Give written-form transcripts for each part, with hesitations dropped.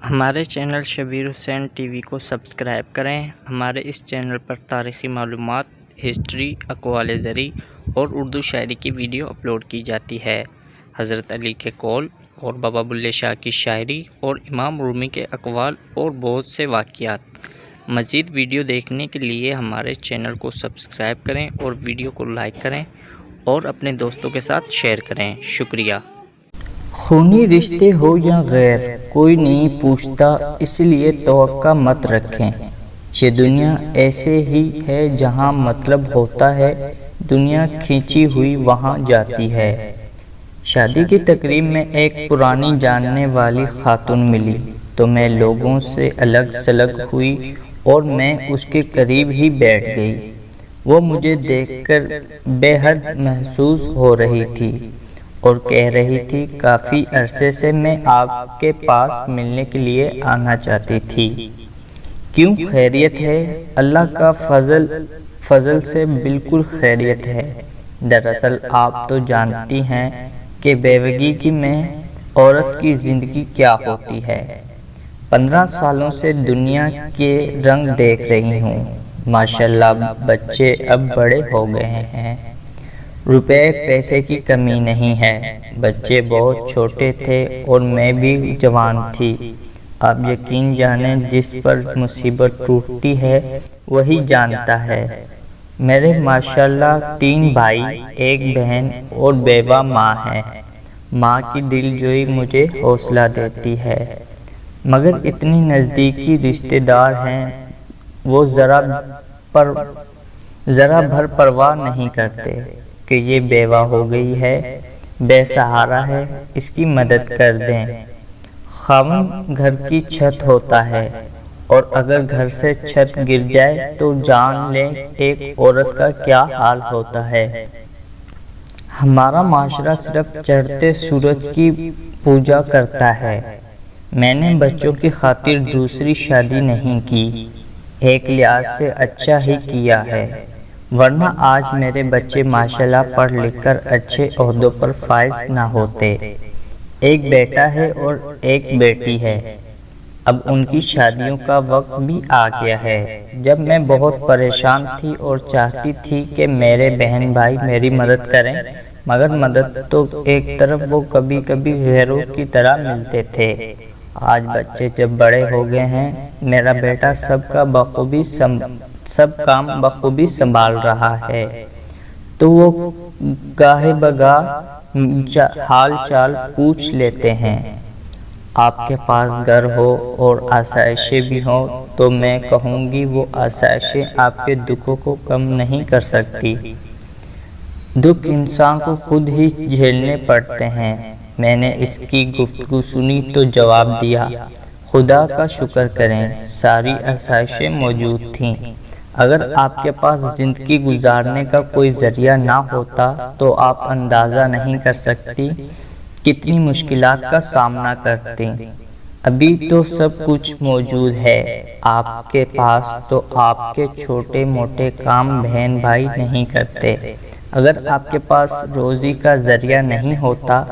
ہمارے چینل شبیر حسین T V کو subscribe کریں۔ ہمارے اس چینل پر تاریخی معلومات، ہسٹری، اقوال زرعی اور اردو شاعری کی ویڈیو اپلوڈ کی جاتی ہے۔ حضرت علی کے قول اور بابا بلے شاہ کی شاعری اور امام رومی کے اقوال اور بہت سے واقعات۔ مزید ویڈیو دیکھنے کے لیے ہمارے چینل کو سبسکرائب کریں اور ویڈیو کو لائک کریں اور اپنے دوستوں کے ساتھ شیئر کریں۔ شکریہ۔ خونی رشتے ہو یا غیر کوئی نہیں پوچھتا، اس لیے توقع مت رکھیں۔ یہ دنیا ایسے ہی ہے جہاں مطلب ہوتا ہے، دنیا کھینچی ہوئی وہاں جاتی ہے۔ شادی کی تقریب میں ایک پرانی جاننے والی خاتون ملی تو میں لوگوں سے الگ سلگ ہوئی اور میں اس کے قریب ہی بیٹھ گئی۔ وہ مجھے دیکھ کر بے حد محظوظ ہو رہی تھی اور کہہ رہی تھی، کافی عرصے سے میں آپ کے پاس ملنے کے لیے آنا چاہتی تھی۔ کیوں، خیریت ہے؟ اللہ کا فضل سے بالکل خیریت ہے۔ دراصل آپ تو جانتی ہیں کہ بیوگی میں عورت کی زندگی کیا ہوتی ہے۔ 15 سالوں سے دنیا کے رنگ دیکھ رہی ہوں۔ ماشاءاللہ بچے اب بڑے ہو گئے ہیں، روپے پیسے کی کمی نہیں ہے۔ بچے بہت چھوٹے تھے اور میں بھی جوان تھی۔ آپ یقین جانیں، جس پر مصیبت ٹوٹتی ہے وہی جانتا ہے۔ میرے ماشاءاللہ 3 بھائی، 1 بہن اور بیوہ ماں ہے۔ ماں کی دلجوئی مجھے حوصلہ دیتی ہے، مگر اتنی نزدیکی رشتہ دار ہیں، وہ ذرا بھر پرواہ نہیں کرتے کہ یہ بیوہ ہو گئی ہے، بے سہارا ہے، اس کی مدد کر دیں۔ خاوند گھر کی چھت ہوتا ہے، اور اگر گھر سے چھت گر جائے تو جان لیں ایک عورت کا کیا حال ہوتا ہے۔ ہمارا معاشرہ صرف چڑھتے سورج کی پوجا کرتا ہے۔ میں نے بچوں کی خاطر دوسری شادی نہیں کی، ایک لحاظ سے اچھا ہی کیا ہے، ورنہ آج میرے بچے ماشاءاللہ پڑھ لکھ کر اچھے عہدوں پر فائز نہ ہوتے۔ ایک بیٹا ہے اور ایک بیٹی ہے۔ اب ان کی شادیوں کا وقت بھی آ گیا ہے۔ جب میں بہت پریشان تھی اور چاہتی تھی کہ میرے بہن بھائی میری مدد کریں، مگر مدد تو ایک طرف وہ کبھی کبھی غیروں کی طرح ملتے تھے۔ آج بچے جب بڑے ہو گئے ہیں، میرا بیٹا سب کام بخوبی سنبھال رہا ہے، تو وہ گاہے بگاہ حال چال پوچھ لیتے ہیں۔ آپ کے پاس گھر ہو اور آسائشیں بھی ہوں تو میں کہوں گی وہ آسائشیں آپ کے دکھوں کو کم نہیں کر سکتی۔ دکھ انسان کو خود ہی جھیلنے پڑتے ہیں۔ میں نے اس کی گفتگو سنی تو جواب دیا، خدا کا شکر کریں، ساری آسائشیں موجود تھیں۔ اگر آپ کے پاس زندگی گزارنے کا کوئی ذریعہ نہ ہوتا تو آپ اندازہ نہیں کر سکتی کتنی مشکلات کا سامنا کرتے۔ ابھی تو سب کچھ موجود ہے آپ کے پاس، تو آپ کے چھوٹے موٹے کام بہن بھائی نہیں کرتے۔ اگر آپ کے پاس روزی کا ذریعہ نہیں ہوتا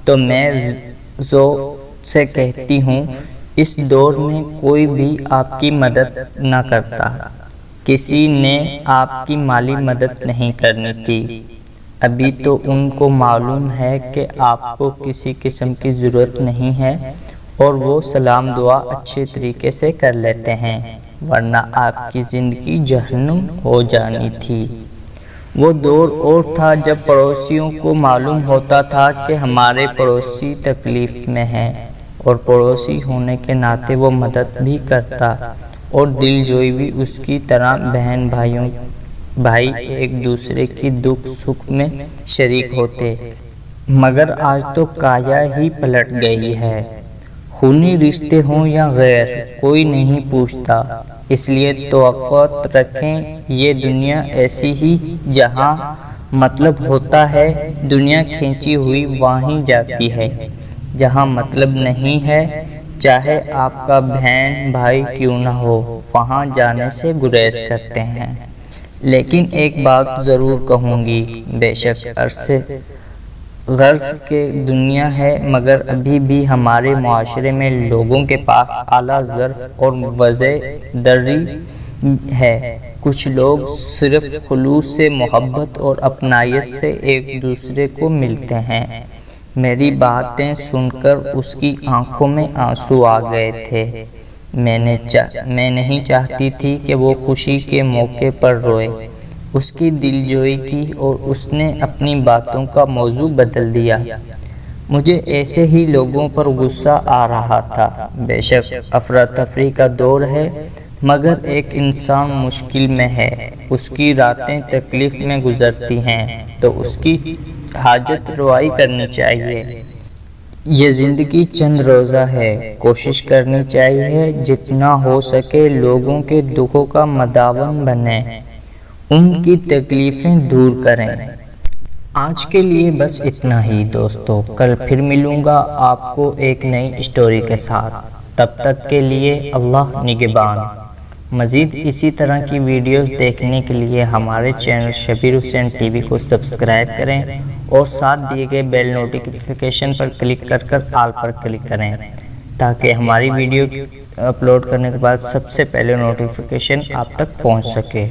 تو میں ذوق سے کہتی ہوں، اس دور میں کوئی بھی آپ کی مدد نہ کرتا، کسی نے آپ کی مالی مدد نہیں کرنی تھی۔ ابھی تو ان کو معلوم ہے کہ آپ کو کسی قسم کی ضرورت نہیں ہے اور وہ سلام دعا اچھے طریقے سے کر لیتے ہیں، ورنہ آپ کی زندگی جہنم ہو جانی تھی۔ وہ دور اور تھا جب پڑوسیوں کو معلوم ہوتا تھا کہ ہمارے پڑوسی تکلیف میں ہیں، اور پڑوسی ہونے کے ناطے وہ مدد بھی کرتا اور دل جوئی بھی اس کی طرح۔ بہن بھائی ایک دوسرے کی دکھ سکھ میں شریک ہوتے، مگر آج تو کایا ہی پلٹ گئی ہے۔ خونی رشتے ہوں یا غیر کوئی نہیں پوچھتا، اس لیے توقع رکھیں، یہ دنیا ایسی ہی جہاں مطلب ہوتا ہے، دنیا کھینچی ہوئی وہیں جاتی ہے۔ جہاں مطلب نہیں ہے، چاہے آپ کا بہن بھائی کیوں نہ ہو، وہاں جانے سے گریز کرتے ہیں۔ لیکن ایک بات ضرور کہوں گی، بے شک غرض کے دنیا ہے، مگر ابھی بھی ہمارے معاشرے میں لوگوں کے پاس اعلیٰ ظرف اور وضع دری ہے۔ کچھ لوگ صرف خلوص سے، محبت اور اپنائیت سے ایک دوسرے کو ملتے ہیں۔ میری باتیں سن کر اس کی آنکھوں میں آنسو آ گئے تھے۔ میں نہیں چاہتی تھی کہ وہ خوشی کے موقع پر روئے۔ اس کی دلجوئی کی اور اس نے اپنی باتوں کا موضوع بدل دیا۔ مجھے ایسے ہی لوگوں پر غصہ آ رہا تھا۔ بے شک افراتفری کا دور ہے، مگر ایک انسان مشکل میں ہے، اس کی راتیں تکلیف میں گزرتی ہیں، تو اس کی حاجت روائی کرنی چاہیے۔ یہ زندگی چند روزہ ہے، کوشش کرنی چاہیے جتنا ہو سکے لوگوں کے دکھوں کا مداوم بنیں، ان کی تکلیفیں دور کریں۔ آج کے لیے بس اتنا ہی دوستو، کل پھر ملوں گا آپ کو ایک نئی اسٹوری کے ساتھ۔ تب تک کے لیے اللہ نگہبان۔ مزید اسی طرح کی ویڈیوز دیکھنے کے لیے ہمارے چینل شبیر حسین ٹی وی کو سبسکرائب کریں اور ساتھ دیے گئے بیل نوٹیفیکیشن پر کلک کر آل پر کلک کریں، تاکہ ہماری ویڈیو اپلوڈ کرنے کے بعد سب سے پہلے نوٹیفیکیشن آپ تک پہنچ سکے۔